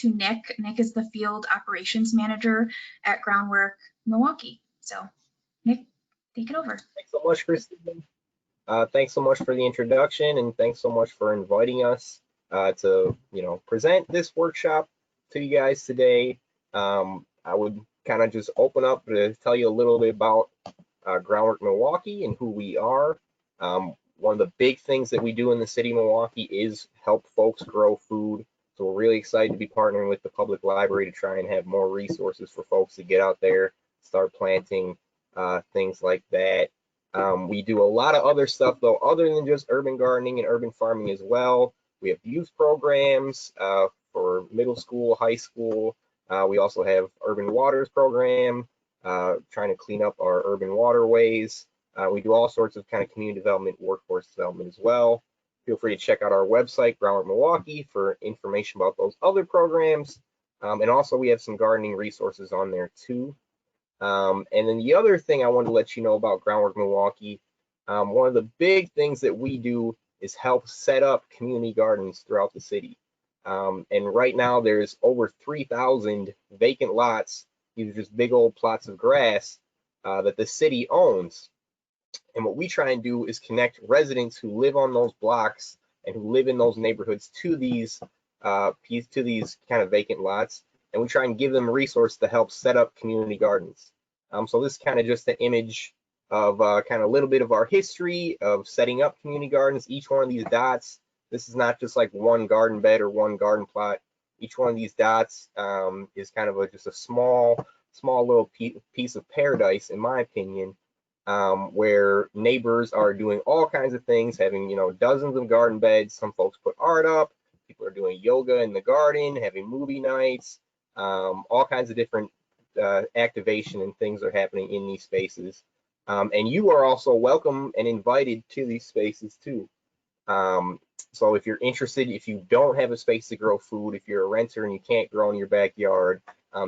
to Nick. Nick is the field operations manager at Groundwork Milwaukee. So Nick, take it over. Thanks so much, Christine. Thanks so much for the introduction, and thanks so much for inviting us to, present this workshop to you guys today. I would kind of just open up to tell you a little bit about Groundwork Milwaukee and who we are. One of the big things that we do in the city of Milwaukee is help folks grow food. So we're really excited to be partnering with the public library to try and have more resources for folks to get out there, start planting, things like that. We do a lot of other stuff though, other than just urban gardening and urban farming as well. We have youth programs for middle school, high school. We also have urban waters program, trying to clean up our urban waterways. We do all sorts of kind of community development, workforce development as well. Feel free to check out our website, Groundwork Milwaukee, for information about those other programs. And also we have some gardening resources on there too. And then the other thing I wanted to let you know about Groundwork Milwaukee, one of the big things that we do is help set up community gardens throughout the city. And right now there's over 3,000 vacant lots. These are just big old plots of grass that the city owns. And what we try and do is connect residents who live on those blocks and who live in those neighborhoods to these kind of vacant lots. And we try and give them a resource to help set up community gardens. So this is kind of just an image of kind of a little bit of our history of setting up community gardens. Each one of these dots, this is not just like one garden bed or one garden plot. Each one of these dots is kind of just a small little piece of paradise, in my opinion, where neighbors are doing all kinds of things, having dozens of garden beds. Some folks put art up. People are doing yoga in the garden, having movie nights. All kinds of different activation and things are happening in these spaces. And you are also welcome and invited to these spaces too. So if you're interested, if you don't have a space to grow food, if you're a renter and you can't grow in your backyard,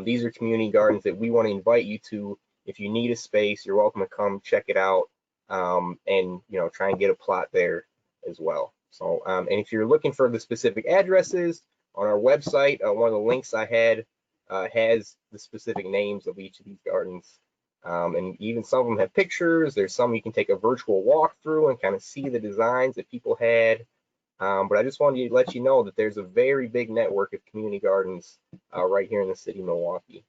these are community gardens that we want to invite you to. If you need a space, you're welcome to come check it out, and try and get a plot there as well. So and if you're looking for the specific addresses on our website, one of the links I had has the specific names of each of these gardens, and even some of them have pictures. There's some you can take a virtual walk through and kind of see the designs that people had. But I just wanted to let you know that there's a very big network of community gardens right here in the city of Milwaukee.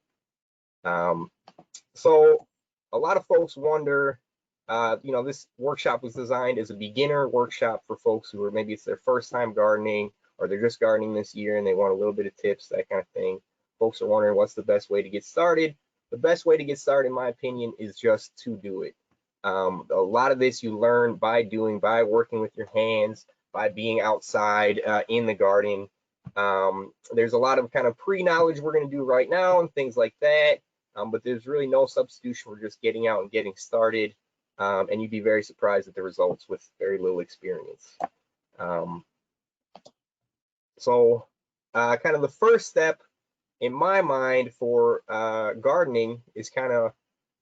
So a lot of folks wonder, this workshop was designed as a beginner workshop for folks who are maybe it's their first time gardening, or they're just gardening this year and they want a little bit of tips, that kind of thing. Folks are wondering what's the best way to get started. The best way to get started, in my opinion, is just to do it. A lot of this you learn by doing, by working with your hands, by being outside in the garden. There's a lot of kind of pre-knowledge we're going to do right now and things like that. But there's really no substitution for just getting out and getting started. And you'd be very surprised at the results with very little experience. So kind of the first step in my mind for gardening is kind of,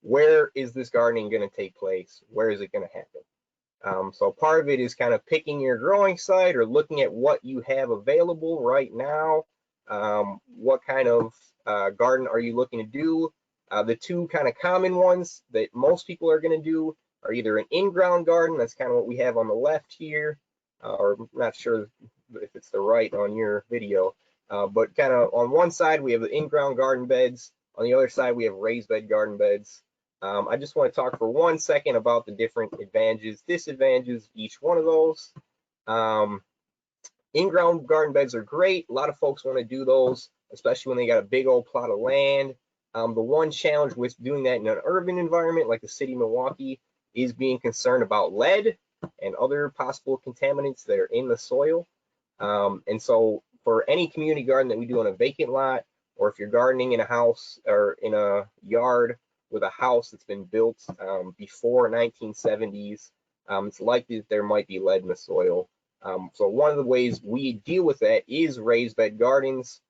where is this gardening going to take place? Where is it going to happen? So part of it is kind of picking your growing site or looking at what you have available right now. What kind of garden are you looking to do? The two kind of common ones that most people are going to do are either an in-ground garden, that's kind of what we have on the left here, or I'm not sure if it's the right on your video, but kind of on one side we have the in-ground garden beds, on the other side we have raised bed garden beds. I just want to talk for 1 second about the different advantages, disadvantages of each one of those. In-ground garden beds are great. A lot of folks want to do those, especially when they got a big old plot of land. The one challenge with doing that in an urban environment like the city of Milwaukee is being concerned about lead and other possible contaminants that are in the soil. And so for any community garden that we do on a vacant lot, or if you're gardening in a house or in a yard with a house that's been built before 1970s, it's likely that there might be lead in the soil. So one of the ways we deal with that is raised bed gardens.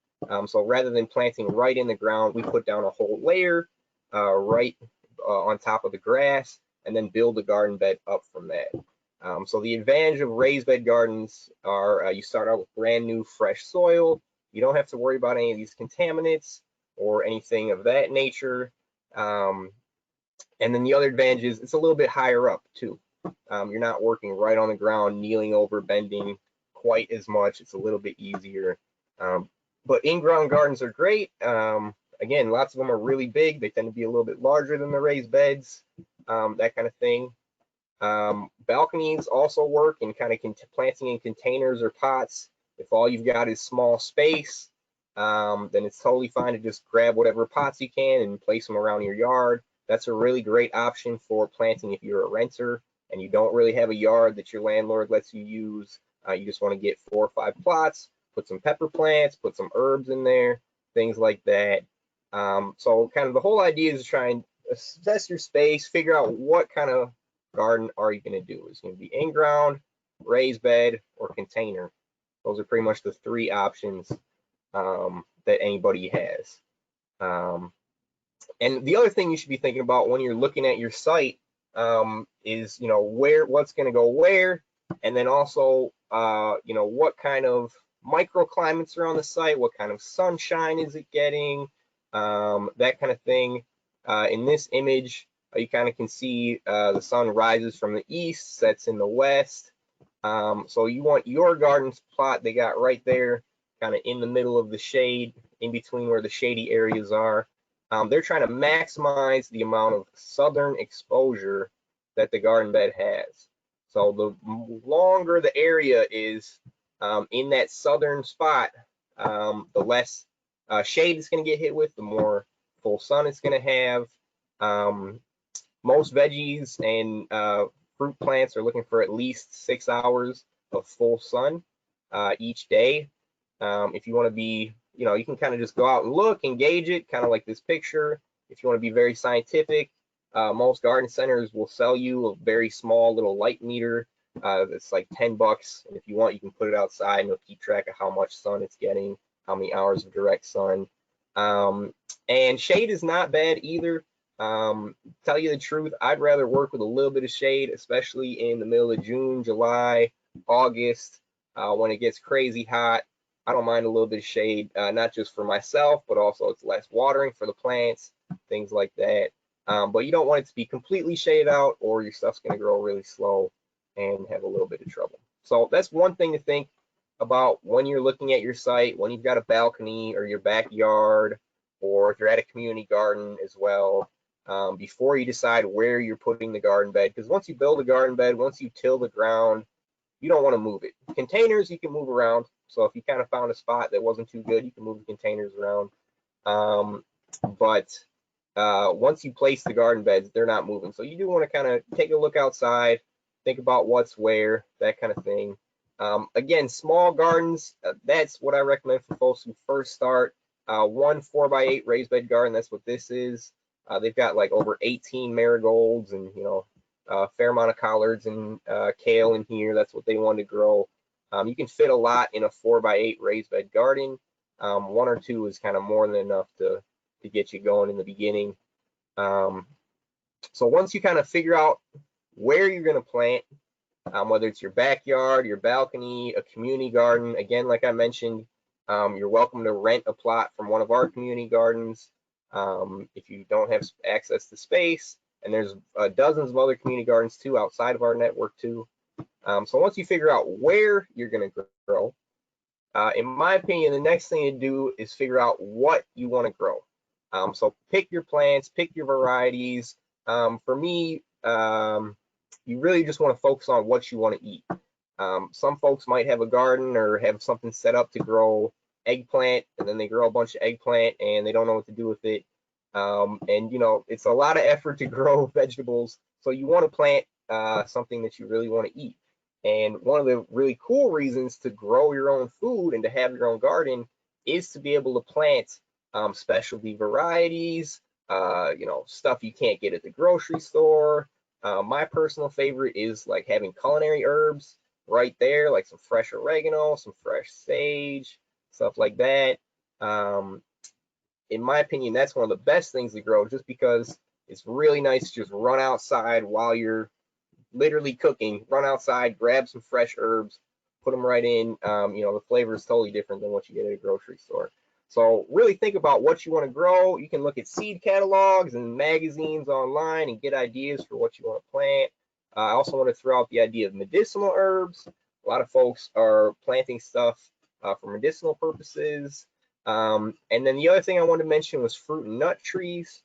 So rather than planting right in the ground, we put down a whole layer right on top of the grass and then build the garden bed up from that. So the advantage of raised bed gardens are you start out with brand new fresh soil. You don't have to worry about any of these contaminants or anything of that nature. And then the other advantage is it's a little bit higher up too. You're not working right on the ground, kneeling over, bending quite as much. It's a little bit easier. But in-ground gardens are great. Again, lots of them are really big. They tend to be a little bit larger than the raised beds, that kind of thing. Balconies also work in kind of planting in containers or pots. If all you've got is small space, then it's totally fine to just grab whatever pots you can and place them around your yard. That's a really great option for planting if you're a renter and you don't really have a yard that your landlord lets you use. You just want to get 4 or 5 plots, put some pepper plants, put some herbs in there, things like that. So kind of the whole idea is to try and assess your space, figure out what kind of garden are you going to do. Is it going to be in-ground, raised bed, or container? Those are pretty much the 3 options that anybody has. And the other thing you should be thinking about when you're looking at your site is, you know, what's going to go where, and then also, you know, what kind of microclimates are on the site, what kind of sunshine is it getting, that kind of thing. In this image, you kind of can see the sun rises from the east, sets in the west. So you want your garden plot they got right there, kind of in the middle of the shade, in between where the shady areas are. They're trying to maximize the amount of southern exposure that the garden bed has. So the longer the area is in that southern spot, the less shade it's going to get hit with, the more full sun it's going to have. Most veggies and fruit plants are looking for at least 6 hours of full sun each day. If you want to be, you know, you can kind of just go out and look and gauge it, kind of like this picture. If you want to be very scientific, most garden centers will sell you a very small little light meter. It's like $10, and if you want, you can put it outside and it'll keep track of how much sun it's getting, how many hours of direct sun. And shade is not bad either. Tell you the truth, I'd rather work with a little bit of shade, especially in the middle of June, July, August, when it gets crazy hot. I don't mind a little bit of shade, not just for myself, but also it's less watering for the plants, things like that. But you don't want it to be completely shaded out, or your stuff's going to grow really slow and have a little bit of trouble. So that's one thing to think about when you're looking at your site, when you've got a balcony or your backyard, or if you're at a community garden as well, before you decide where you're putting the garden bed. Because once you build a garden bed, once you till the ground, you don't want to move it. Containers you can move around. So if you kind of found a spot that wasn't too good, you can move the containers around. But once you place the garden beds, they're not moving. So you do want to kind of take a look outside, think about what's where, that kind of thing. Again, small gardens, that's what I recommend for folks who first start. 1 4x8 raised bed garden, that's what this is. They've got like over 18 marigolds and, you know, a fair amount of collards and kale in here. That's what they want to grow. You can fit a lot in a 4x8 raised bed garden. 1 or 2 is kind of more than enough to get you going in the beginning. So once you kind of figure out where you're going to plant, whether it's your backyard, your balcony, a community garden, again, like I mentioned, you're welcome to rent a plot from one of our community gardens if you don't have access to space. And there's dozens of other community gardens too outside of our network too. So once you figure out where you're going to grow, in my opinion, the next thing to do is figure out what you want to grow. So pick your plants, pick your varieties. For me, you really just want to focus on what you want to eat. Some folks might have a garden or have something set up to grow eggplant, and then they grow a bunch of eggplant and they don't know what to do with it. And you know, it's a lot of effort to grow vegetables. So you want to plant something that you really want to eat. And one of the really cool reasons to grow your own food and to have your own garden is to be able to plant specialty varieties, you know, stuff you can't get at the grocery store. My personal favorite is like having culinary herbs right there, like some fresh oregano, some fresh sage, stuff like that. In my opinion, that's one of the best things to grow, just because it's really nice to just run outside while you're literally cooking, run outside, grab some fresh herbs, put them right in. You know, the flavor is totally different than what you get at a grocery store. So really think about what you want to grow. You can look at seed catalogs and magazines online and get ideas for what you want to plant. I also want to throw out the idea of medicinal herbs. A lot of folks are planting stuff for medicinal purposes. And then the other thing I wanted to mention was fruit and nut trees.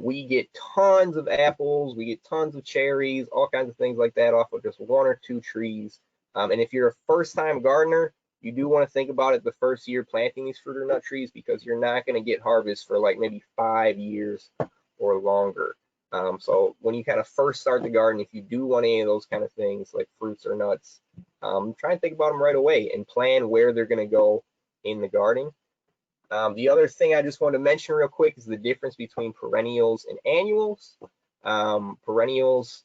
We get tons of apples, we get tons of cherries, all kinds of things like that off of just one or two trees. And if you're a first-time gardener, you do want to think about it the first year planting these fruit or nut trees, because you're not going to get harvest for like maybe 5 years or longer. So when you kind of first start the garden, if you do want any of those kind of things like fruits or nuts, try and think about them right away and plan where they're going to go in the garden. The other thing I just want to mention real quick is the difference between perennials and annuals. Perennials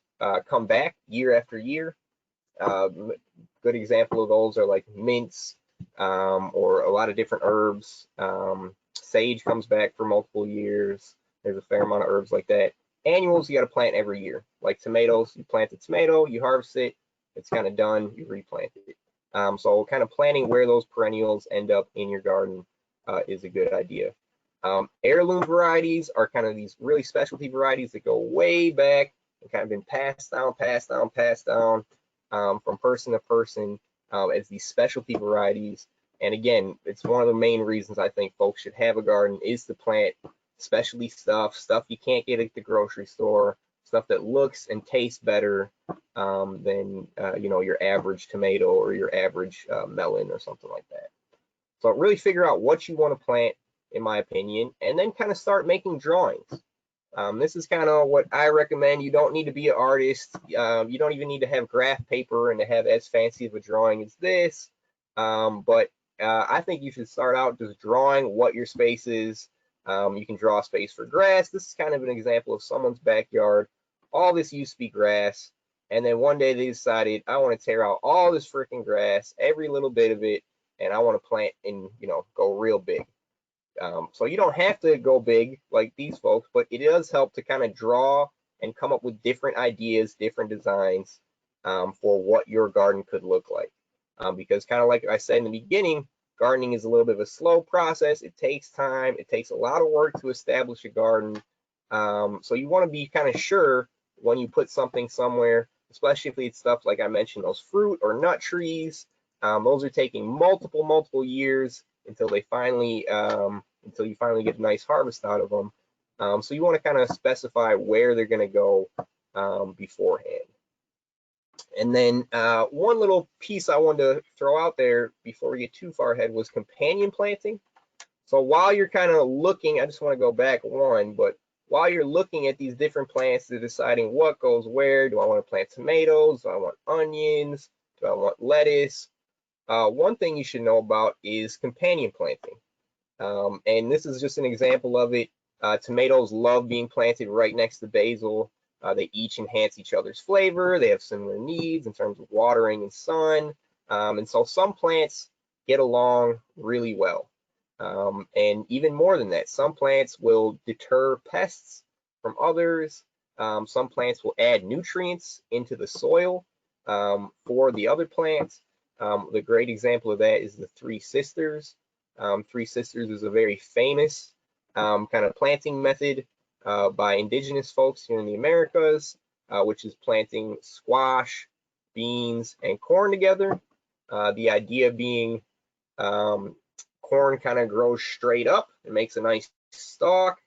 come back year after year. Good example of those are like mints or a lot of different herbs. Sage comes back for multiple years. There's a fair amount of herbs like that. Annuals, you got to plant every year. Like tomatoes, you plant a tomato, you harvest it, it's kind of done, you replant it. So kind of planning where those perennials end up in your garden is a good idea. Heirloom varieties are kind of these really specialty varieties that go way back and kind of been passed down from person to person as these specialty varieties. And again, it's one of the main reasons I think folks should have a garden is to plant specialty stuff you can't get at the grocery store, stuff that looks and tastes better than you know, your average tomato or your average melon or something like that. So really figure out what you want to plant, in my opinion, and then kind of start making drawings. This is kind of what I recommend. You don't need to be an artist. You don't even need to have graph paper and to have as fancy of a drawing as this. But I think you should start out just drawing what your space is. You can draw a space for grass. This is kind of an example of someone's backyard. All this used to be grass. And then one day they decided, I want to tear out all this freaking grass, every little bit of it, and I want to plant and, you know, go real big. So you don't have to go big like these folks, but it does help to kind of draw and come up with different ideas, different designs for what your garden could look like. Because kind of like I said in the beginning, gardening is a little bit of a slow process. It takes time. It takes a lot of work to establish a garden. So you want to be kind of sure when you put something somewhere, especially if it's stuff like I mentioned, those fruit or nut trees. Those are taking multiple years until they finally until you finally get a nice harvest out of them. So you want to kind of specify where they're going to go beforehand. And then one little piece I wanted to throw out there before we get too far ahead was companion planting. So while you're kind of looking, I just want to go back one, but while you're looking at these different plants, they're deciding what goes where. Do I want to plant tomatoes? Do I want onions? Do I want lettuce? One thing you should know about is companion planting. And this is just an example of it. Tomatoes love being planted right next to basil. They each enhance each other's flavor. They have similar needs in terms of watering and sun. And so some plants get along really well. And even more than that, some plants will deter pests from others. Some plants will add nutrients into the soil for the other plants. The great example of that is the Three Sisters. Three Sisters is a very famous kind of planting method by indigenous folks here in the Americas, which is planting squash, beans, and corn together. The idea being corn kind of grows straight up and makes a nice stalk.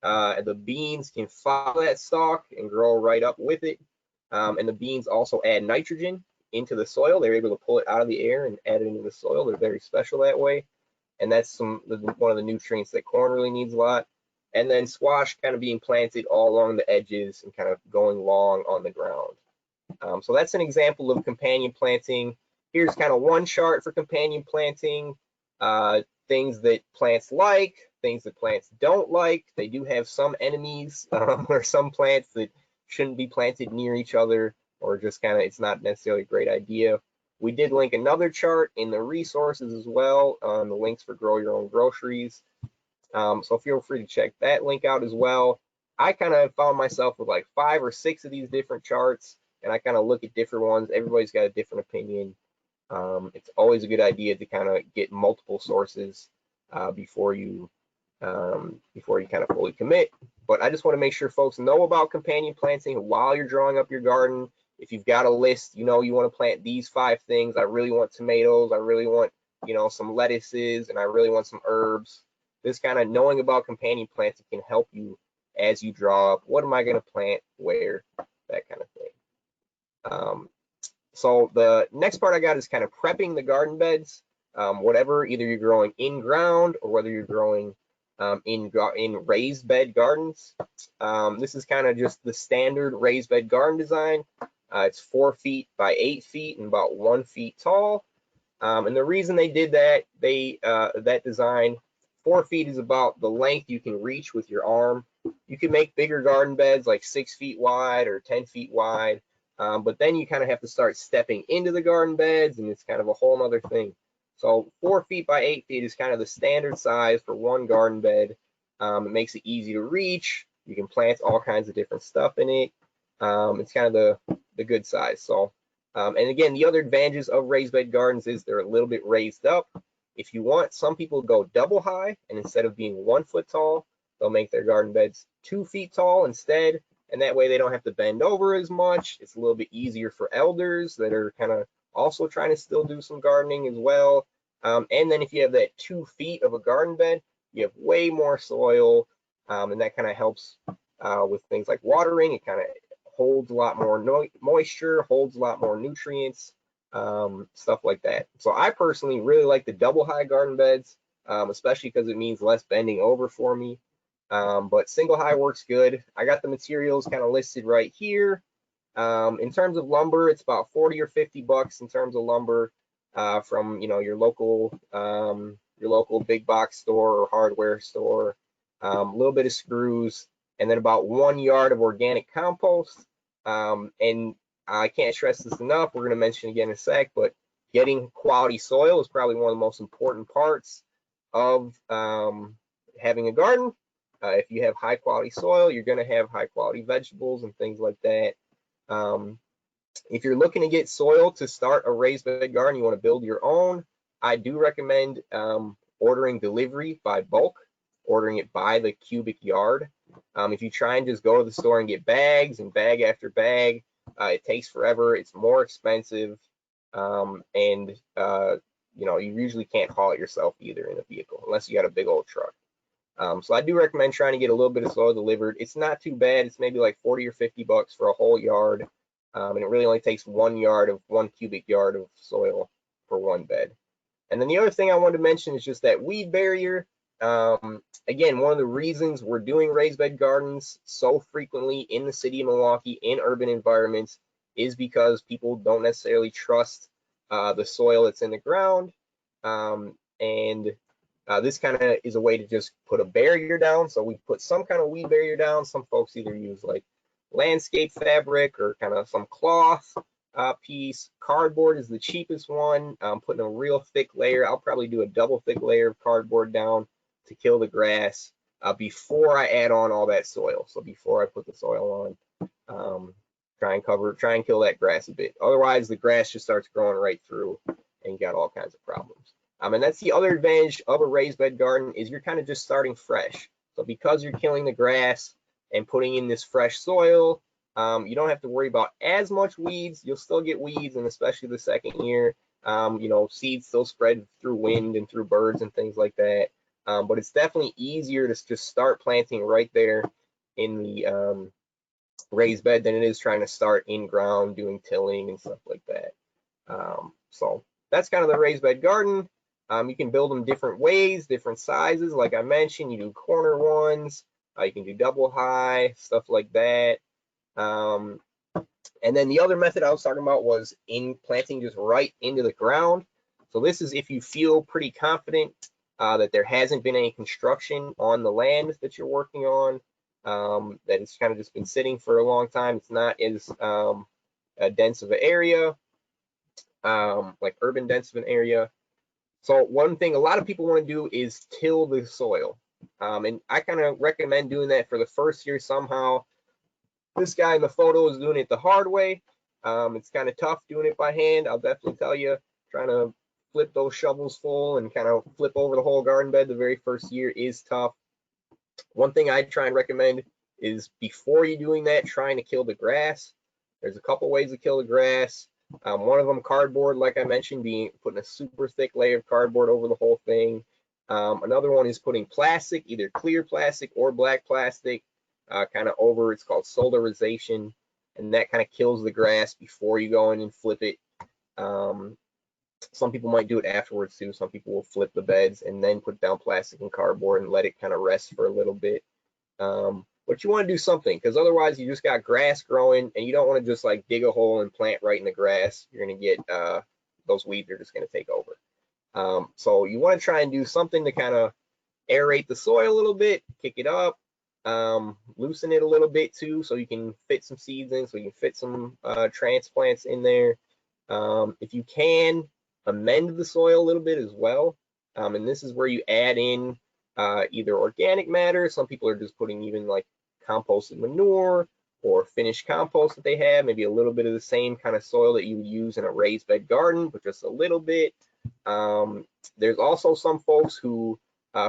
The beans can follow that stalk and grow right up with it. And the beans also add nitrogen into the soil. They're able to pull it out of the air and add it into the soil. They're very special that way. And that's one of the nutrients that corn really needs a lot. And then squash kind of being planted all along the edges and kind of going long on the ground. So that's an example of companion planting. Here's kind of one chart for companion planting. Things that plants like, things that plants don't like. They do have some enemies or some plants that shouldn't be planted near each other, or just kind of, it's not necessarily a great idea. We did link another chart in the resources as well on the links for Grow Your Own Groceries. So feel free to check that link out as well. I kind of found myself with like 5 or 6 of these different charts, and I kind of look at different ones. Everybody's got a different opinion. It's always a good idea to kind of get multiple sources before you kind of fully commit. But I just want to make sure folks know about companion planting while you're drawing up your garden. If you've got a list, you know, you want to plant these 5 things. I really want tomatoes. I really want, you know, some lettuces, and I really want some herbs. This kind of knowing about companion planting can help you as you draw up, what am I going to plant where, that kind of thing. So the next part I got is kind of prepping the garden beds. Whatever, either you're growing in ground or whether you're growing in raised bed gardens. This is kind of just the standard raised bed garden design. It's 4 feet by 8 feet and about 1 feet tall. And the reason they did that, that design, 4 feet is about the length you can reach with your arm. You can make bigger garden beds like 6 feet wide or 10 feet wide, but then you kind of have to start stepping into the garden beds, and it's kind of a whole nother thing. So 4 feet by 8 feet is kind of the standard size for one garden bed. It makes it easy to reach. You can plant all kinds of different stuff in it. It's kind of the good size. So, and again, the other advantages of raised bed gardens is they're a little bit raised up. If you want, some people go double high, and instead of being 1 foot tall, they'll make their garden beds 2 feet tall instead, and that way they don't have to bend over as much. It's a little bit easier for elders that are kind of also trying to still do some gardening as well. And then if you have that 2 feet of a garden bed, you have way more soil, and that kind of helps with things like watering. It kind of holds a lot more moisture, holds a lot more nutrients, stuff like that. So I personally really like the double high garden beds, especially because it means less bending over for me. But single high works good. I got the materials kind of listed right here. In terms of lumber, it's about 40 or 50 bucks in terms of lumber from, you know, your local big box store or hardware store. A little bit of screws, and then about 1 yard of organic compost. And I can't stress this enough. We're going to mention again in a sec, but getting quality soil is probably one of the most important parts of having a garden. If you have high quality soil, you're going to have high quality vegetables and things like that. If you're looking to get soil to start a raised bed garden, you want to build your own, I do recommend ordering delivery by bulk, ordering it by the cubic yard. If you try and just go to the store and get bags and bag after bag, it takes forever. It's more expensive, and you know, you usually can't haul it yourself either in a vehicle unless you got a big old truck. So I do recommend trying to get a little bit of soil delivered. It's not too bad. It's maybe like 40 or 50 bucks for a whole yard. And it really only takes 1 yard of 1 cubic yard of soil for one bed. And then the other thing I wanted to mention is just that weed barrier. Again, one of the reasons we're doing raised bed gardens so frequently in the city of Milwaukee, in urban environments, is because people don't necessarily trust the soil that's in the ground. This kind of is a way to just put a barrier down. So we put some kind of weed barrier down. Some folks either use like landscape fabric or kind of some cloth piece. Cardboard is the cheapest one. Putting a real thick layer. I'll probably do a double thick layer of cardboard down to kill the grass before I add on all that soil. So before I put the soil on, try and kill that grass a bit. Otherwise, the grass just starts growing right through, and you got all kinds of problems. And that's the other advantage of a raised bed garden, is you're kind of just starting fresh. So because you're killing the grass and putting in this fresh soil, you don't have to worry about as much weeds. You'll still get weeds, and especially the second year, you know, seeds still spread through wind and through birds and things like that. But it's definitely easier to just start planting right there in the raised bed than it is trying to start in ground doing tilling and stuff like that. So that's kind of the raised bed garden. You can build them different ways, different sizes. Like I mentioned, you do corner ones, you can do double high, stuff like that. And then the other method I was talking about was in planting just right into the ground. So this is if you feel pretty confident that there hasn't been any construction on the land that you're working on, that it's kind of just been sitting for a long time. It's not as dense of an area, like urban dense of an area. So one thing a lot of people want to do is till the soil. And I kind of recommend doing that for the first year somehow. This guy in the photo is doing it the hard way. It's kind of tough doing it by hand, I'll definitely tell you. trying to flip those shovels full and kind of flip over the whole garden bed the very first year is tough. One thing I try and recommend is before you're doing that, trying to kill the grass. There's a couple ways to kill the grass. One of them, cardboard, like I mentioned, putting a super thick layer of cardboard over the whole thing. Another one is putting plastic, either clear plastic or black plastic, kind of over. It's called solarization, and that kind of kills the grass before you go in and flip it. Some people might do it afterwards too. Some people will flip the beds and then put down plastic and cardboard and let it kind of rest for a little bit. But you want to do something, because otherwise you just got grass growing and you don't want to just like dig a hole and plant right in the grass. You're going to get those weeds are just going to take over. So you want to try and do something to kind of aerate the soil a little bit, kick it up, loosen it a little bit too, so you can fit some seeds in, so you can fit some transplants in there. If you can, amend the soil a little bit as well. And this is where you add in either organic matter. Some people are just putting even like composted manure or finished compost that they have, maybe a little bit of the same kind of soil that you would use in a raised bed garden, but just a little bit. There's also some folks who,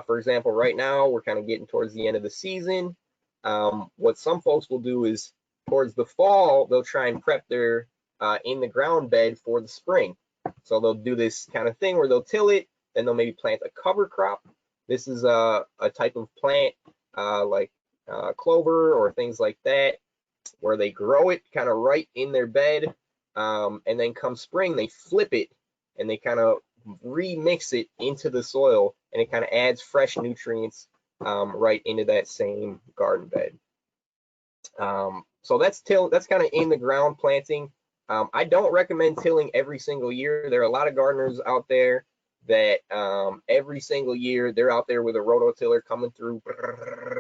for example, right now we're kind of getting towards the end of the season. What some folks will do is towards the fall, they'll try and prep their in the ground bed for the spring. So they'll do this kind of thing where they'll till it, then they'll maybe plant a cover crop. This is a type of plant like clover or things like that, where they grow it kind of right in their bed, and then come spring they flip it and they kind of remix it into the soil, and it kind of adds fresh nutrients right into that same garden bed. So that's kind of in the ground planting. I don't recommend tilling every single year. There are a lot of gardeners out there that every single year they're out there with a rototiller coming through,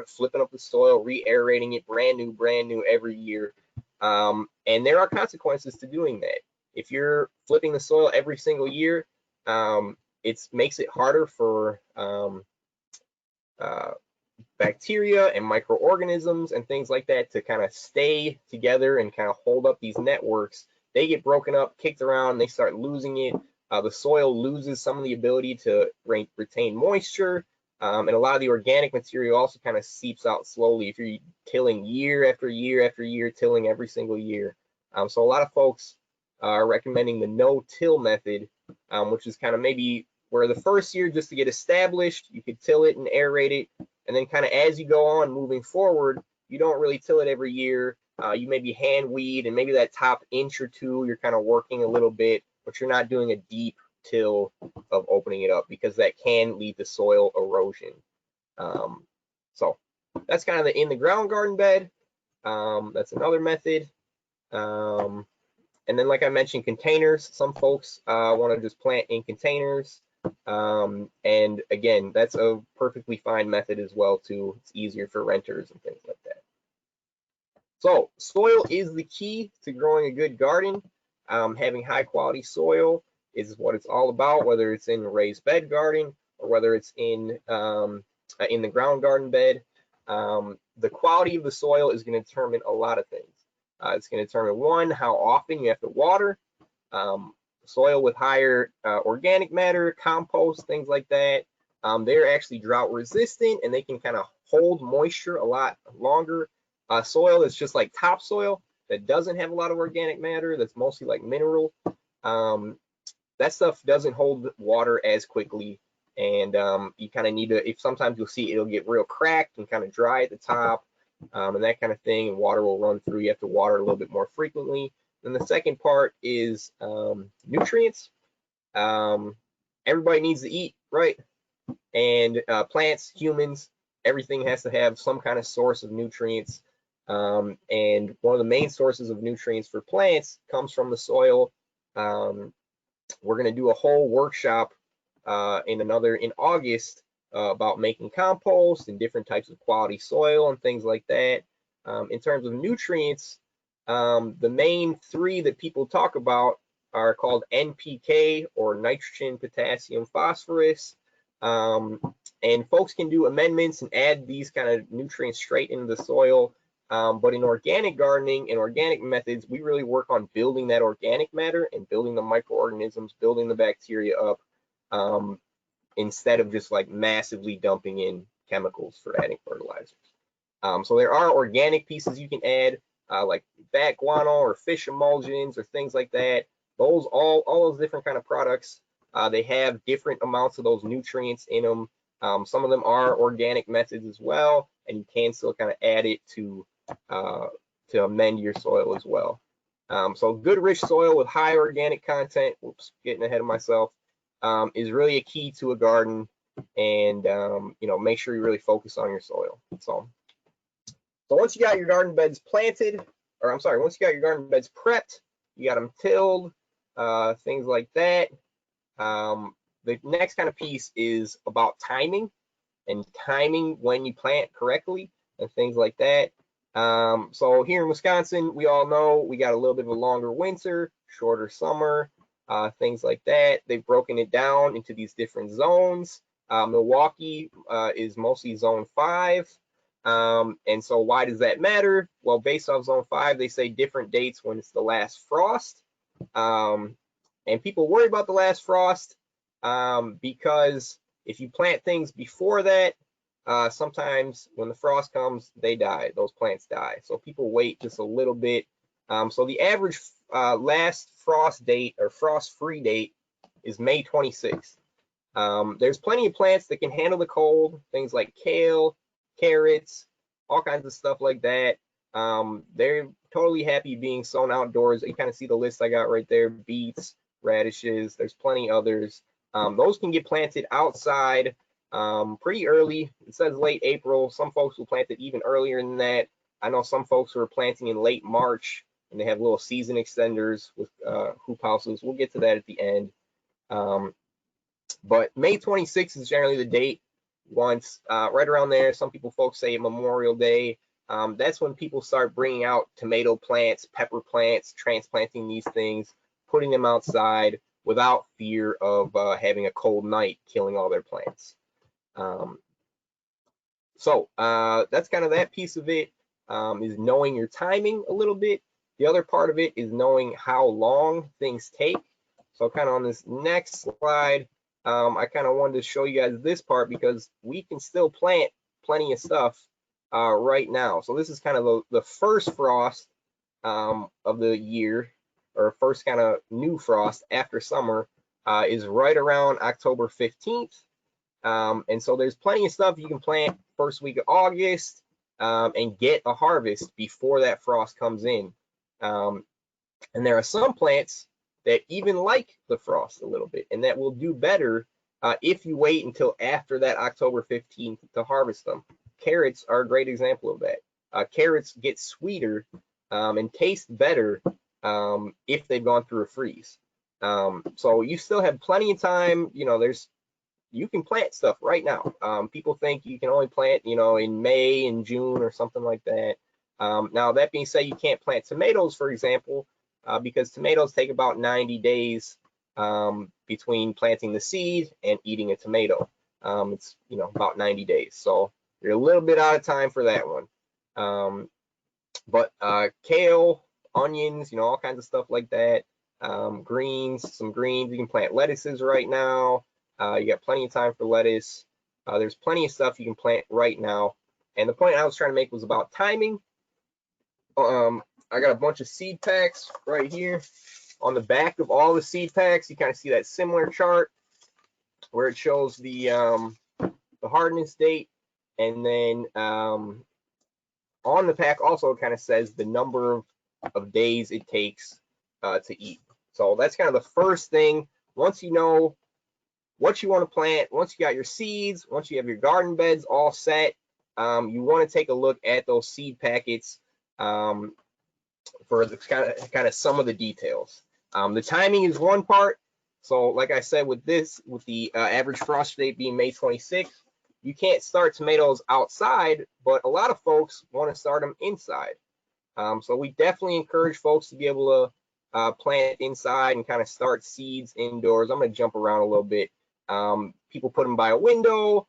flipping up the soil, re-aerating it, brand new every year. And there are consequences to doing that. If you're flipping the soil every single year, it makes it harder for bacteria and microorganisms and things like that to kind of stay together and kind of hold up these networks. They get broken up, kicked around, they start losing it. The soil loses some of the ability to retain moisture, and a lot of the organic material also kind of seeps out slowly if you're tilling year after year after year, tilling every single year. So a lot of folks are recommending the no-till method, which is kind of maybe where the first year, just to get established, you could till it and aerate it, and then kind of as you go on moving forward, you don't really till it every year. You maybe hand weed, and maybe that top inch or two you're kind of working a little bit, but you're not doing a deep till of opening it up, because that can lead to soil erosion. So that's kind of the in the ground garden bed. That's another method. And then, like I mentioned, containers. Some folks want to just plant in containers. And again, that's a perfectly fine method as well too. It's easier for renters and things like that. So soil is the key to growing a good garden. Having high quality soil is what it's all about, whether it's in a raised bed garden or whether it's in the ground garden bed. The quality of the soil is going to determine a lot of things. It's going to determine, one, how often you have to water. Soil with higher organic matter, compost, things like that, they're actually drought resistant, and they can kind of hold moisture a lot longer. Soil that's just like topsoil that doesn't have a lot of organic matter, that's mostly like mineral, that stuff doesn't hold water as quickly, and you kind of need to, if sometimes you'll see it'll get real cracked and kind of dry at the top, and that kind of thing, and water will run through. You have to water a little bit more frequently. Then the second part is nutrients. Everybody needs to eat, right? And plants, humans, everything has to have some kind of source of nutrients. And one of the main sources of nutrients for plants comes from the soil. We're going to do a whole workshop in August about making compost and different types of quality soil and things like that. In terms of nutrients, the main three that people talk about are called NPK, or nitrogen, potassium, phosphorus. And folks can do amendments and add these kind of nutrients straight into the soil. But in organic gardening and organic methods, we really work on building that organic matter and building the microorganisms, building the bacteria up, instead of just like massively dumping in chemicals for adding fertilizers. So there are organic pieces you can add, like bat guano or fish emulsions or things like that. Those all those different kind of products, they have different amounts of those nutrients in them. Some of them are organic methods as well, and you can still kind of add it to amend your soil as well. So good rich soil with high organic content, whoops, getting ahead of myself, is really a key to a garden. And you know, make sure you really focus on your soil. So once you got your garden beds planted, or I'm sorry, once you got your garden beds prepped, you got them tilled, things like that. The next kind of piece is about timing, and timing when you plant correctly and things like that. So here in Wisconsin, we all know we got a little bit of a longer winter, shorter summer, things like that. They've broken it down into these different zones. Milwaukee is mostly zone 5. And so why does that matter? Well, based off zone 5, they say different dates when it's the last frost. And people worry about the last frost because if you plant things before that, sometimes when the frost comes, they die. Those plants die. So people wait just a little bit. So the average last frost date or frost-free date is May 26th. There's plenty of plants that can handle the cold, things like kale, carrots, all kinds of stuff like that. They're totally happy being sown outdoors. You kind of see the list I got right there: beets, radishes, there's plenty others. Those can get planted outside pretty early. It says late April. Some folks will plant it even earlier than that. I know some folks who are planting in late March, and they have little season extenders with hoop houses. We'll get to that at the end. But May 26th is generally the date. Once right around there, some folks say Memorial Day. That's when people start bringing out tomato plants, pepper plants, transplanting these things, putting them outside without fear of having a cold night killing all their plants. So that's kind of that piece of it, is knowing your timing a little bit. The other part of it is knowing how long things take. So kind of on this next slide, I kind of wanted to show you guys this part because we can still plant plenty of stuff right now. So this is kind of the first frost of the year, or first kind of new frost after summer, is right around October 15th. And so there's plenty of stuff you can plant first week of August and get a harvest before that frost comes in. And there are some plants that even like the frost a little bit, and that will do better if you wait until after that October 15th to harvest them. Carrots are a great example of that. Carrots get sweeter and taste better if they've gone through a freeze. So you still have plenty of time. You know, you can plant stuff right now. People think you can only plant, you know, in May and June or something like that. Now, that being said, you can't plant tomatoes, for example, because tomatoes take about 90 days between planting the seed and eating a tomato. It's, you know, about 90 days. So you're a little bit out of time for that one. But kale, onions, you know, all kinds of stuff like that. Greens, some greens. You can plant lettuces right now. You got plenty of time for lettuce. There's plenty of stuff you can plant right now. And the point I was trying to make was about timing. I got a bunch of seed packs right here. On the back of all the seed packs, you kind of see that similar chart where it shows the hardness date, and then on the pack also kind of says the number of days it takes to eat. So that's kind of the first thing. Once you know what you want to plant, once you got your seeds, once you have your garden beds all set, you want to take a look at those seed packets for the kind of some of the details. The timing is one part. So like I said, with the average frost date being May 26th, you can't start tomatoes outside, but a lot of folks want to start them inside. So we definitely encourage folks to be able to plant inside and kind of start seeds indoors. I'm going to jump around a little bit. People put them by a window.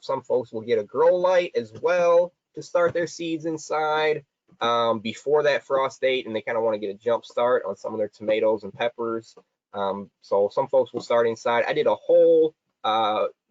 Some folks will get a grow light as well to start their seeds inside. before that frost date, and they kind of want to get a jump start on some of their tomatoes and peppers. So some folks will start inside. I did a whole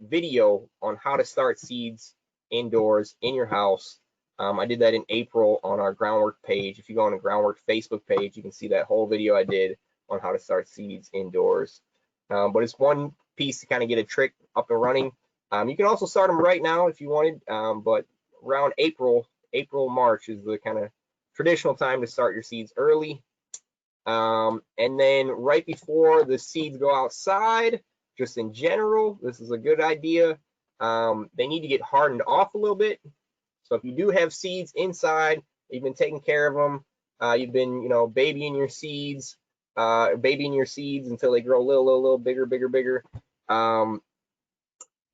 video on how to start seeds indoors in your house. I did that in April on our Groundwork page. If you go on the Groundwork Facebook page, you can see that whole video I did on how to start seeds indoors. But it's one piece to kind of get a trick up and running. You can also start them right now if you wanted, but around April, March is the kind of traditional time to start your seeds early. And then right before the seeds go outside, just in general, this is a good idea. They need to get hardened off a little bit. So if you do have seeds inside, you've been taking care of them, you've been, you know, babying your seeds until they grow a little bigger.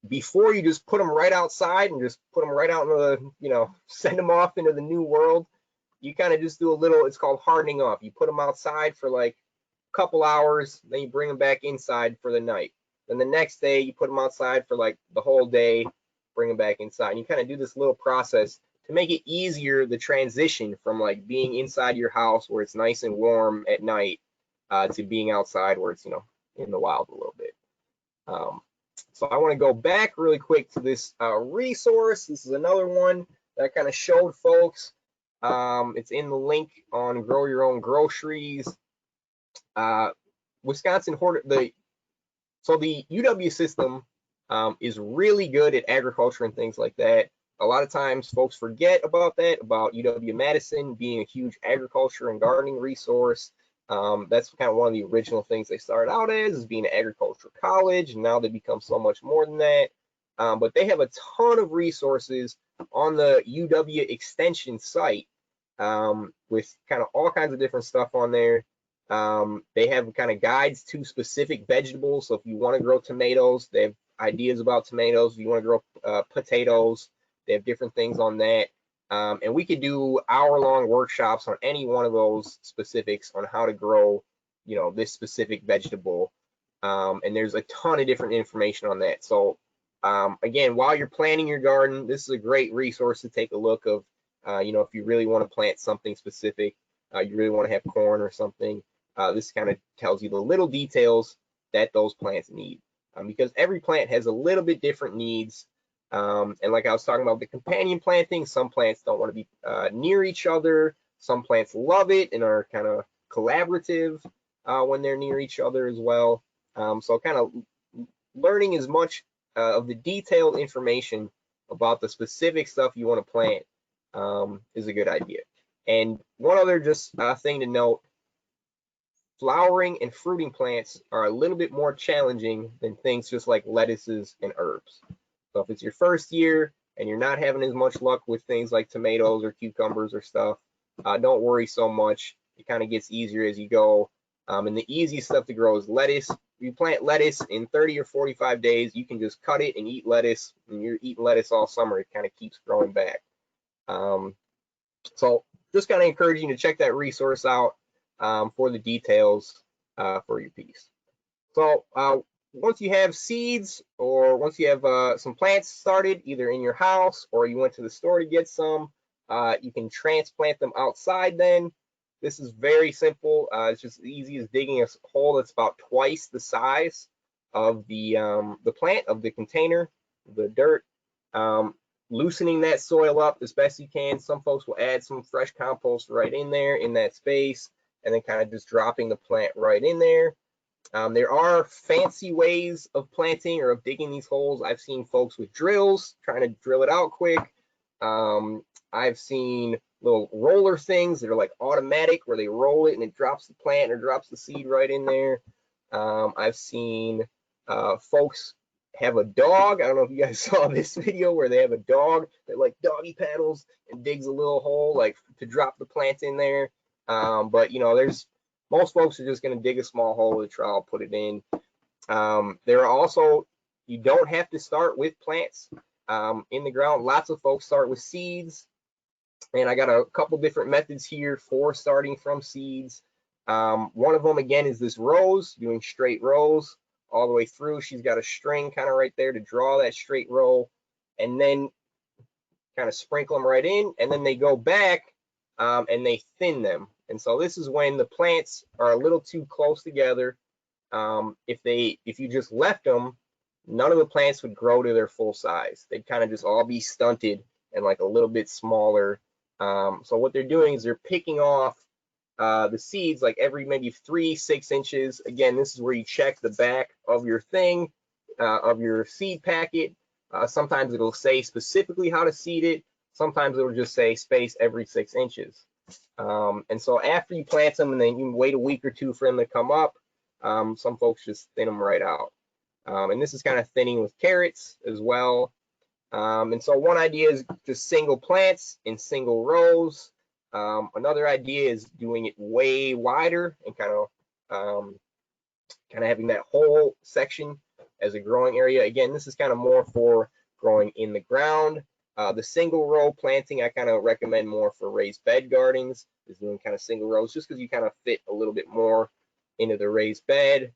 Before you just put them right outside and just put them right out into the, you know, send them off into the new world, you kind of just do a little, it's called hardening off. You put them outside for like a couple hours, then you bring them back inside for the night. Then the next day you put them outside for like the whole day, bring them back inside. And you kind of do this little process to make it easier, the transition from like being inside your house where it's nice and warm at night to being outside where it's, you know, in the wild a little bit. So I want to go back really quick to this resource. This is another one that I kind of showed folks. It's in the link on Grow Your Own Groceries. Wisconsin so the UW system is really good at agriculture and things like that. A lot of times folks forget about that, about UW-Madison being a huge agriculture and gardening resource. That's kind of one of the original things they started out as, is being an agricultural college, and now they become so much more than that. But they have a ton of resources on the UW Extension site with kind of all kinds of different stuff on there. They have kind of guides to specific vegetables. So if you want to grow tomatoes, they have ideas about tomatoes. If you want to grow potatoes, they have different things on that. And we could do hour-long workshops on any one of those specifics on how to grow, you know, this specific vegetable. And there's a ton of different information on that. So again, while you're planting your garden, this is a great resource to take a look of, you know, if you really want to plant something specific, you really want to have corn or something, this kind of tells you the little details that those plants need. Because every plant has a little bit different needs. And like I was talking about the companion planting, some plants don't want to be near each other. Some plants love it and are kind of collaborative when they're near each other as well. So kind of learning as much of the detailed information about the specific stuff you want to plant is a good idea. And one other just thing to note, flowering and fruiting plants are a little bit more challenging than things just like lettuces and herbs. So if it's your first year and you're not having as much luck with things like tomatoes or cucumbers or stuff, don't worry so much. It kind of gets easier as you go. And the easiest stuff to grow is lettuce. If you plant lettuce in 30 or 45 days, you can just cut it and eat lettuce. And you're eating lettuce all summer. It kind of keeps growing back. So just kind of encouraging you to check that resource out for the details for your piece. So once you have seeds, or once you have some plants started either in your house or you went to the store to get some, you can transplant them outside then. This is very simple. It's just as easy as digging a hole that's about twice the size of the plant, of the container, the dirt, loosening that soil up as best you can. Some folks will add some fresh compost right in there in that space, and then kind of just dropping the plant right in there. There are fancy ways of planting or of digging these holes. I've seen folks with drills trying to drill it out quick. I've seen little roller things that are like automatic, where they roll it and it drops the plant or drops the seed right in there. I've seen folks have a dog. I don't know if you guys saw this video where they have a dog that like doggy paddles and digs a little hole like to drop the plant in there. But you know, most folks are just going to dig a small hole to try to put it in. There are also, you don't have to start with plants in the ground. Lots of folks start with seeds, and I got a couple different methods here for starting from seeds. One of them, again, is this rows, doing straight rows all the way through. She's got a string kind of right there to draw that straight row, and then kind of sprinkle them right in, and then they go back and they thin them. And so this is when the plants are a little too close together. If you just left them, none of the plants would grow to their full size. They'd kind of just all be stunted and like a little bit smaller. So what they're doing is they're picking off the seeds like every maybe 3-6 inches. Again, this is where you check the back of your thing, of your seed packet. Sometimes it'll say specifically how to seed it. Sometimes it'll just say space every 6 inches. And so after you plant them and then you wait a week or two for them to come up, some folks just thin them right out. And this is kind of thinning with carrots as well. And so one idea is just single plants in single rows. Another idea is doing it way wider and kind of having that whole section as a growing area. Again, this is kind of more for growing in the ground. The single row planting I kind of recommend more for raised bed gardens, is doing kind of single rows just because you kind of fit a little bit more into the raised bed.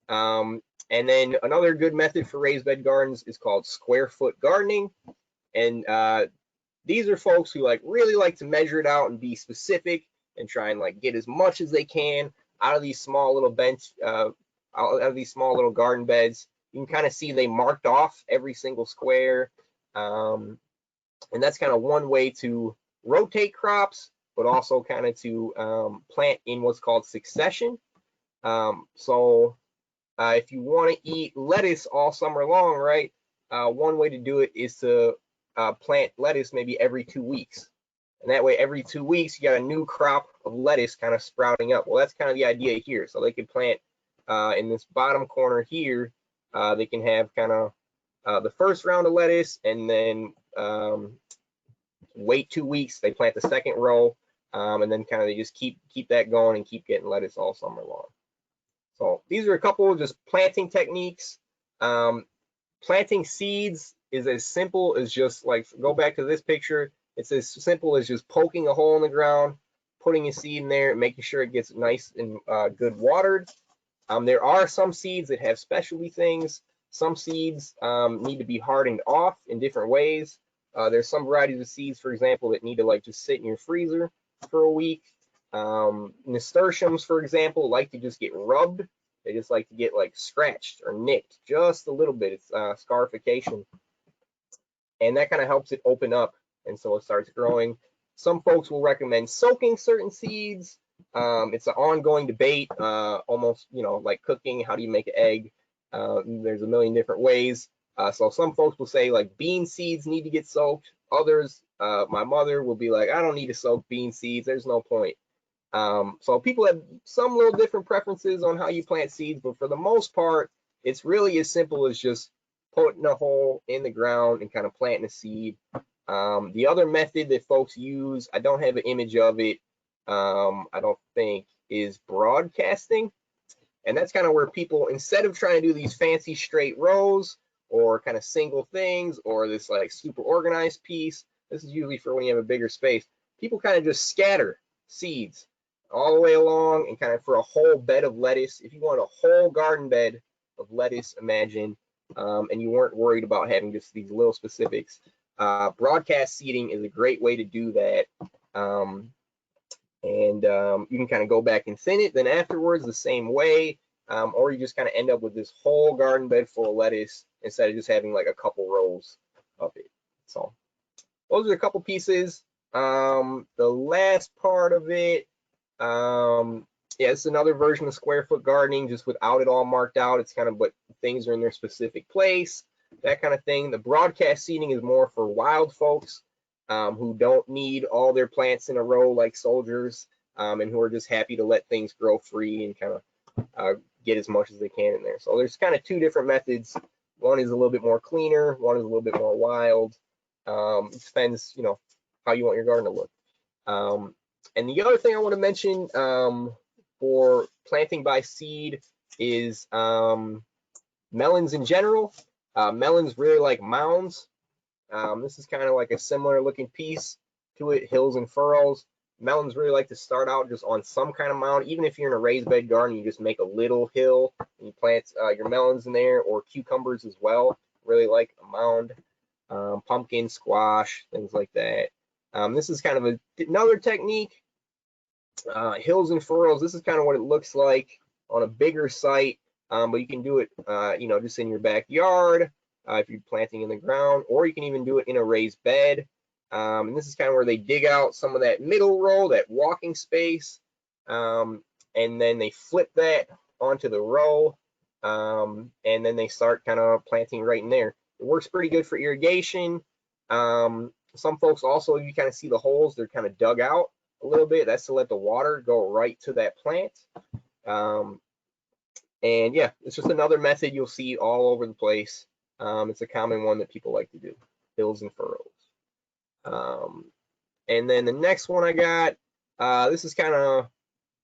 And then another good method for raised bed gardens is called square foot gardening. And these are folks who really like to measure it out and be specific and try and get as much as they can out of these small little out of these small little garden beds. You can kind of see they marked off every single square. And that's kind of one way to rotate crops, but also kind of to plant in what's called succession. So if you want to eat lettuce all summer long, right, one way to do it is to plant lettuce maybe every 2 weeks. And that way, every 2 weeks, you got a new crop of lettuce kind of sprouting up. Well, that's kind of the idea here. So they could plant in this bottom corner here, they can have kind of the first round of lettuce, and then wait 2 weeks, they plant the second row, and then kind of they just keep that going and keep getting lettuce all summer long. So these are a couple of just planting techniques. Planting seeds is as simple as just go back to this picture. It's as simple as just poking a hole in the ground, putting a seed in there, and making sure it gets nice and good watered. There are some seeds that have specialty things. Some seeds need to be hardened off in different ways. There's some varieties of seeds, for example, that need to just sit in your freezer for a week. Nasturtiums, for example, like to just get rubbed. They just like to get scratched or nicked just a little bit. It's scarification. And that kind of helps it open up, and so it starts growing. Some folks will recommend soaking certain seeds. It's an ongoing debate, almost, like cooking. How do you make an egg? There's a million different ways. So some folks will say bean seeds need to get soaked. Others, my mother will be like, I don't need to soak bean seeds. There's no point. So people have some little different preferences on how you plant seeds, but for the most part, it's really as simple as just putting a hole in the ground and kind of planting a seed. The other method that folks use, I don't have an image of it, I don't think, is broadcasting. And that's kind of where people, instead of trying to do these fancy straight rows or kind of single things or this super organized piece, this is usually for when you have a bigger space, people kind of just scatter seeds all the way along and kind of for a whole bed of lettuce. If you want a whole garden bed of lettuce, imagine, and you weren't worried about having just these little specifics, broadcast seeding is a great way to do that. You can kind of go back and thin it then afterwards the same way, or you just kind of end up with this whole garden bed full of lettuce instead of just having a couple rows of it. So those are a couple pieces. The last part of it, yeah, it's another version of square foot gardening, just without it all marked out. It's kind of what things are in their specific place, that kind of thing. The broadcast seeding is more for wild folks who don't need all their plants in a row like soldiers, and who are just happy to let things grow free and kind of get as much as they can in there. So there's kind of two different methods. One is a little bit more cleaner, one is a little bit more wild. It depends, how you want your garden to look. And the other thing I want to mention for planting by seed is melons in general. Melons really like mounds. This is kind of like a similar looking piece to it, hills and furrows. Melons really like to start out just on some kind of mound. Even if you're in a raised bed garden, you just make a little hill and you plant your melons in there, or cucumbers as well. Really like a mound. Pumpkin, squash, things like that. This is kind of another technique. Hills and furrows, this is kind of what it looks like on a bigger site, but you can do it, you know, just in your backyard if you're planting in the ground, or you can even do it in a raised bed. And this is kind of where they dig out some of that middle row, that walking space, and then they flip that onto the row, and then they start kind of planting right in there. It works pretty good for irrigation. Some folks also, you kind of see the holes, they're kind of dug out a little bit. That's to let the water go right to that plant. And yeah, it's just another method you'll see all over the place. It's a common one that people like to do, hills and furrows. And then the next one I got, this is kind of,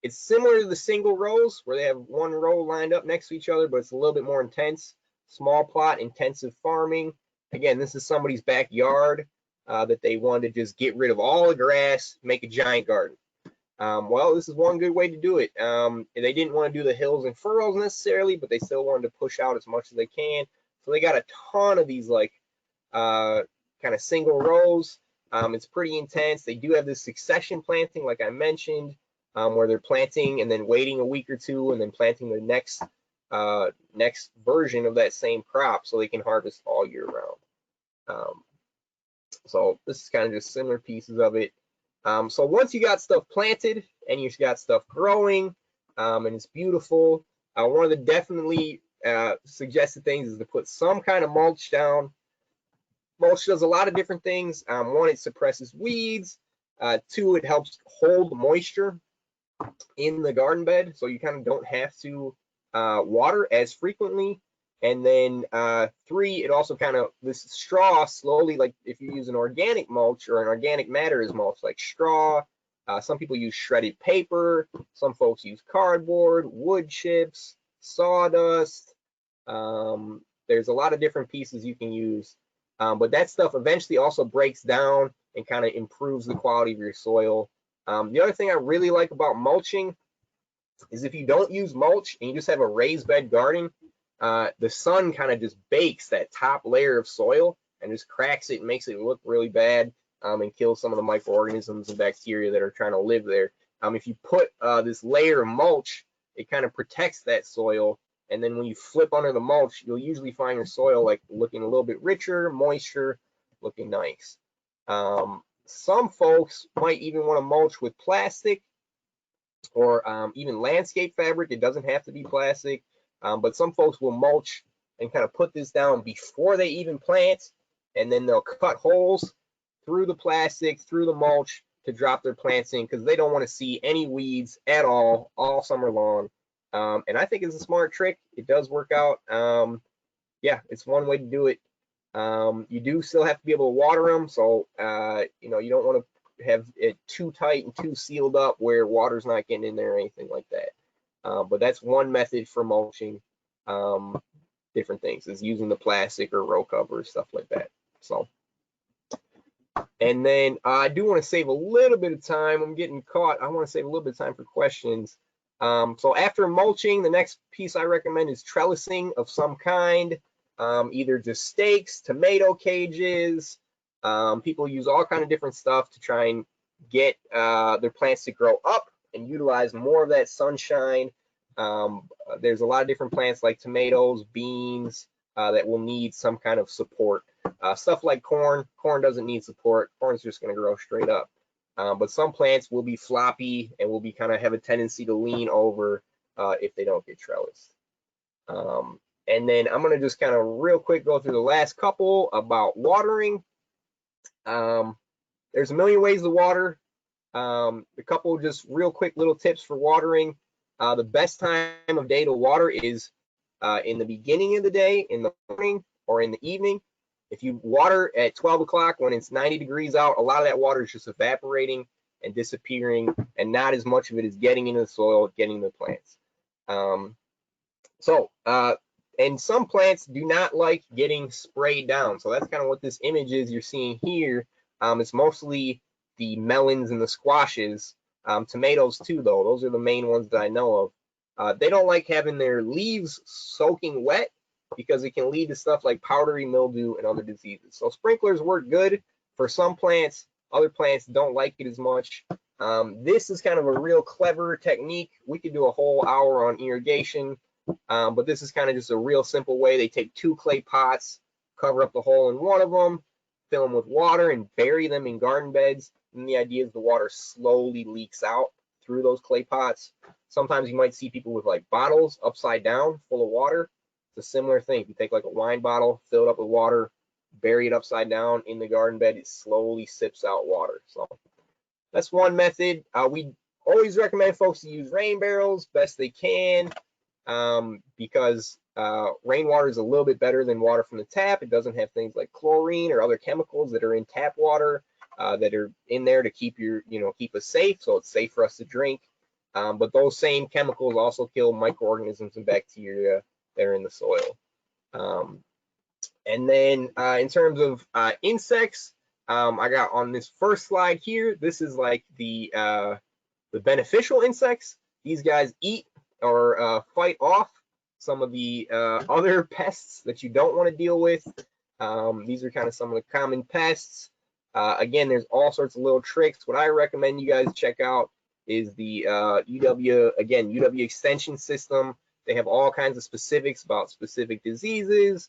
it's similar to the single rows where they have one row lined up next to each other, but it's a little bit more intense. Small plot intensive farming. Again, this is somebody's backyard that they wanted to just get rid of all the grass, make a giant garden. Well, this is one good way to do it. They didn't want to do the hills and furrows necessarily, but they still wanted to push out as much as they can. So they got a ton of these like kind of single rows. It's pretty intense. They do have this succession planting, like I mentioned, where they're planting and then waiting a week or two and then planting the next version of that same crop so they can harvest all year round. So this is kind of just similar pieces of it. So once you got stuff planted and you got stuff growing and it's beautiful, one of the definitely suggested things is to put some kind of mulch down. Mulch does a lot of different things. One, it suppresses weeds. Two, it helps hold moisture in the garden bed, so you kind of don't have to water as frequently. And then three, it also kind of, this straw slowly, like if you use an organic mulch or an organic matter as mulch, like straw, some people use shredded paper, some folks use cardboard, wood chips, sawdust. There's a lot of different pieces you can use, but that stuff eventually also breaks down and kind of improves the quality of your soil. The other thing I really like about mulching is if you don't use mulch and you just have a raised bed garden, the sun kind of just bakes that top layer of soil and just cracks it and makes it look really bad, and kills some of the microorganisms and bacteria that are trying to live there. If you put this layer of mulch, it kind of protects that soil, and then when you flip under the mulch, you'll usually find your soil like looking a little bit richer, moisture, looking nice. Some folks might even want to mulch with plastic or even landscape fabric. It doesn't have to be plastic. But some folks will mulch and kind of put this down before they even plant, and then they'll cut holes through the plastic, through the mulch to drop their plants in because they don't want to see any weeds at all summer long. And I think it's a smart trick. It does work out. Yeah, it's one way to do it. You do still have to be able to water them, so you know, you don't want to have it too tight and too sealed up where water's not getting in there or anything like that. But that's one method for mulching. Different things is using the plastic or row cover, stuff like that. So, and then I do want to save a little bit of time. I'm getting caught. I want to save a little bit of time for questions. So after mulching, the next piece I recommend is trellising of some kind, either just stakes, tomato cages. People use all kind of different stuff to try and get their plants to grow up and utilize more of that sunshine. There's a lot of different plants like tomatoes, beans, that will need some kind of support. Stuff like corn doesn't need support. Corn's just going to grow straight up. But some plants will be floppy and will be kind of have a tendency to lean over if they don't get trellised. And then I'm going to just kind of real quick go through the last couple about watering. There's a million ways to water. A couple just real quick little tips for watering. The best time of day to water is in the beginning of the day, in the morning, or in the evening. If you water at 12 o'clock when it's 90 degrees out, a lot of that water is just evaporating and disappearing, and not as much of it is getting into the soil, getting the plants. And some plants do not like getting sprayed down. So that's kind of what this image is you're seeing here. It's mostly the melons and the squashes. Tomatoes too, though. Those are the main ones that I know of. They don't like having their leaves soaking wet because it can lead to stuff like powdery mildew and other diseases. So sprinklers work good for some plants, Other plants don't like it as much. This is kind of a real clever technique. We could do a whole hour on irrigation, but this is kind of just a real simple way. They take 2 clay pots, cover up the hole in one of them, fill them with water, and bury them in garden beds. And the idea is the water slowly leaks out through those clay pots. Sometimes you might see people with like bottles upside down full of water. It's a similar thing. If you take like a wine bottle, fill it up with water, bury it upside down in the garden bed, it slowly sips out water. So that's one method. We always recommend folks to use rain barrels best they can, because rainwater is a little bit better than water from the tap. It doesn't have things like chlorine or other chemicals that are in tap water that are in there to keep keep us safe. So it's safe for us to drink. But those same chemicals also kill microorganisms and bacteria that are in the soil. And then in terms of insects, I got on this first slide here, this is like the beneficial insects. These guys eat or fight off some of the other pests that you don't want to deal with. These are kind of some of the common pests. Again, there's all sorts of little tricks. What I recommend you guys check out is the UW extension system. They have all kinds of specifics about specific diseases.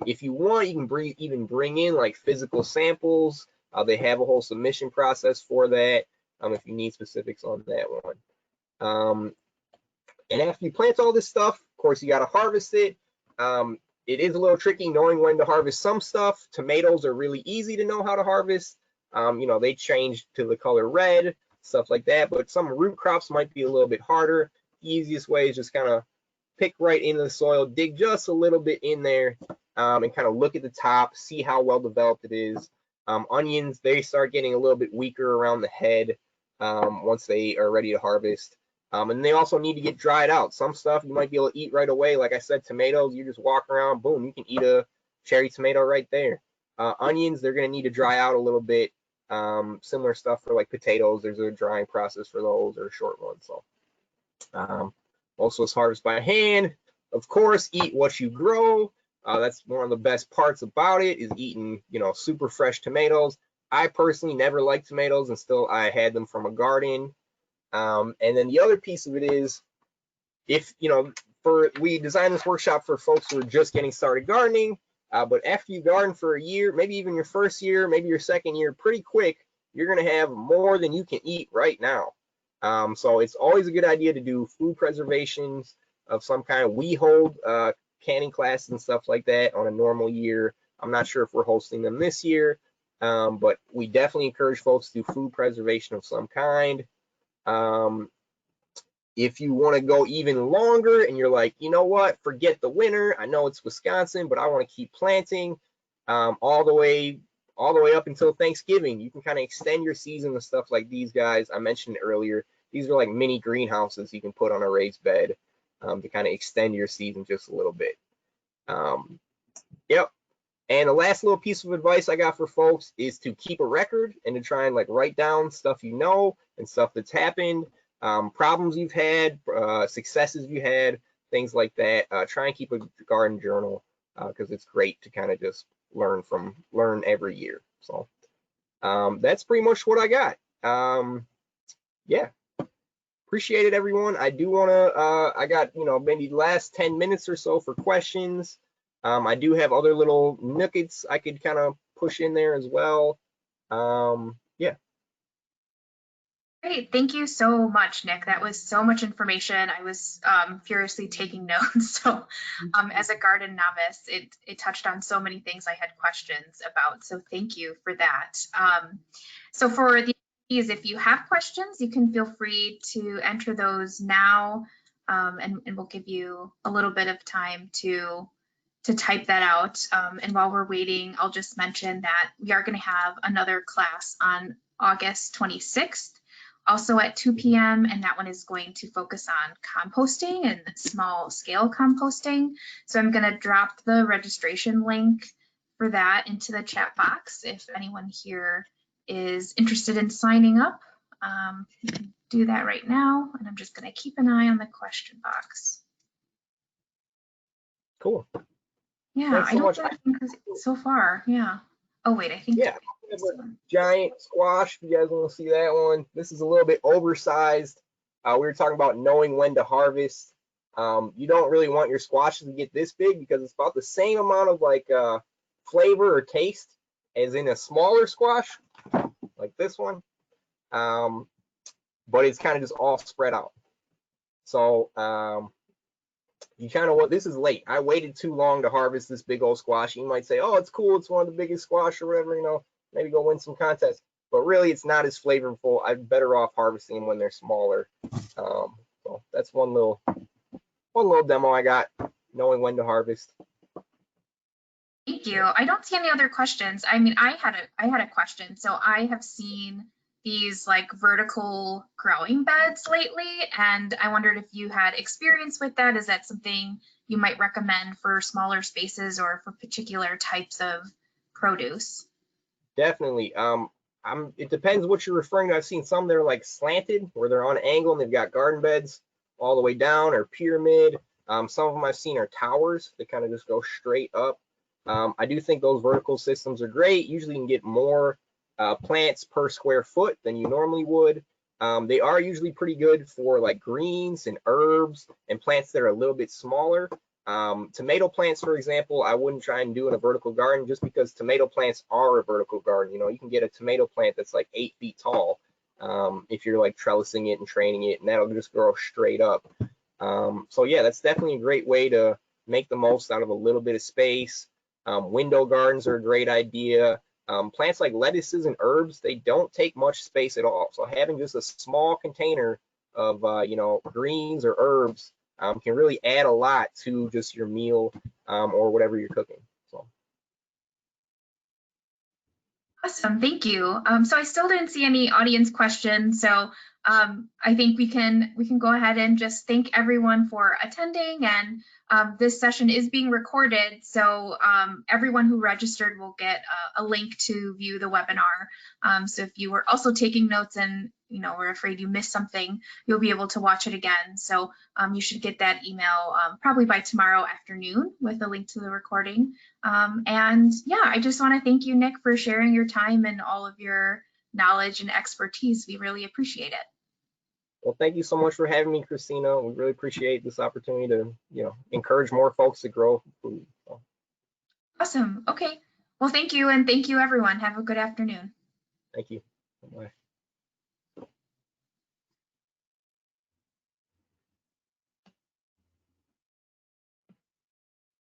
If you want, you can even bring in like physical samples. They have a whole submission process for that if you need specifics on that one. And after you plant all this stuff, of course, you got to harvest it. It is a little tricky knowing when to harvest some stuff. Tomatoes are really easy to know how to harvest. They change to the color red, stuff like that. But some root crops might be a little bit harder. The easiest way is just kind of pick right into the soil, dig just a little bit in there, and kind of look at the top, see how well developed it is. Onions, they start getting a little bit weaker around the head once they are ready to harvest. And they also need to get dried out. Some stuff you might be able to eat right away. Like I said, tomatoes, you just walk around, boom, you can eat a cherry tomato right there. Onions, they're going to need to dry out a little bit. Similar stuff for like potatoes. There's a drying process for those, or a short one. So also it's harvest by hand. Of course, eat what you grow. That's one of the best parts about it, is eating, super fresh tomatoes. I personally never liked tomatoes until I had them from a garden. And then the other piece of it is, if we designed this workshop for folks who are just getting started gardening, but after you garden for a year, maybe even your first year, maybe your second year, pretty quick, you're going to have more than you can eat right now. So it's always a good idea to do food preservations of some kind. We hold canning classes and stuff like that on a normal year. I'm not sure if we're hosting them this year, but we definitely encourage folks to do food preservation of some kind. If you want to go even longer and you're like, you know what, forget the winter, I know it's Wisconsin, but I want to keep planting all the way up until Thanksgiving, you can kind of extend your season with stuff like these guys I mentioned earlier. These are like mini greenhouses you can put on a raised bed to kind of extend your season just a little bit. Yep. And the last little piece of advice I got for folks is to keep a record and to try and like write down stuff and stuff that's happened, problems you've had, successes you had, things like that. Try and keep a garden journal because it's great to kind of just learn every year. So that's pretty much what I got. Yeah. Appreciate it, everyone. I do want to, I got, maybe the last 10 minutes or so for questions. I do have other little nuggets I could kind of push in there as well. Yeah. Great. Thank you so much, Nick. That was so much information. I was furiously taking notes. So as a garden novice, it touched on so many things I had questions about. So thank you for that. So for the if you have questions, you can feel free to enter those now, and we'll give you a little bit of time to type that out. And while we're waiting, I'll just mention that we are going to have another class on August 26th, also at 2 p.m. And that one is going to focus on composting and small scale composting. So I'm going to drop the registration link for that into the chat box. If anyone here is interested in signing up, you can do that right now. And I'm just going to keep an eye on the question box. Cool. Yeah, I don't think so far. Yeah. Oh wait, I think. Yeah. Giant squash, if you guys want to see that one. This is a little bit oversized. We were talking about knowing when to harvest. You don't really want your squashes to get this big because it's about the same amount of like flavor or taste as in a smaller squash, like this one. But it's kind of just all spread out. So you kind of want, this is late. I waited too long to harvest this big old squash. You might say, oh, it's cool. It's one of the biggest squash or whatever, you know, maybe go win some contests. But really, it's not as flavorful. I'm better off harvesting them when they're smaller. So that's one little demo I got, knowing when to harvest. Thank you. I don't see any other questions. I mean, I had a question. So I have seen these like vertical growing beds lately, and I wondered if you had experience with that. Is that something you might recommend for smaller spaces or for particular types of produce? Definitely. It depends what you're referring to. I've seen some that are like slanted, where they're on an angle and they've got garden beds all the way down, or pyramid. Some of them I've seen are towers that kind of just go straight up. I do think those vertical systems are great. Usually you can get more plants per square foot than you normally would. They are usually pretty good for like greens and herbs and plants that are a little bit smaller. Tomato plants, for example, I wouldn't try and do in a vertical garden just because tomato plants are a vertical garden. You know, you can get a tomato plant that's like 8 feet tall if you're like trellising it and training it, and that'll just grow straight up. So yeah, that's definitely a great way to make the most out of a little bit of space. Window gardens are a great idea. Plants like lettuces and herbs, they don't take much space at all. So having just a small container of you know, greens or herbs can really add a lot to just your meal or whatever you're cooking. So. Awesome, thank you. So I still didn't see any audience questions, so I think we can go ahead and just thank everyone for attending. And this session is being recorded, so everyone who registered will get a link to view the webinar. So if you were also taking notes and you know we're afraid you missed something, you'll be able to watch it again. So you should get that email probably by tomorrow afternoon with a link to the recording. And yeah, I just want to thank you, Nick, for sharing your time and all of your knowledge and expertise. We really appreciate it. Well, thank you so much for having me, Christina. We really appreciate this opportunity to, you know, encourage more folks to grow food. So. Awesome. Okay. Well, thank you, and thank you, everyone. Have a good afternoon. Thank you. Bye.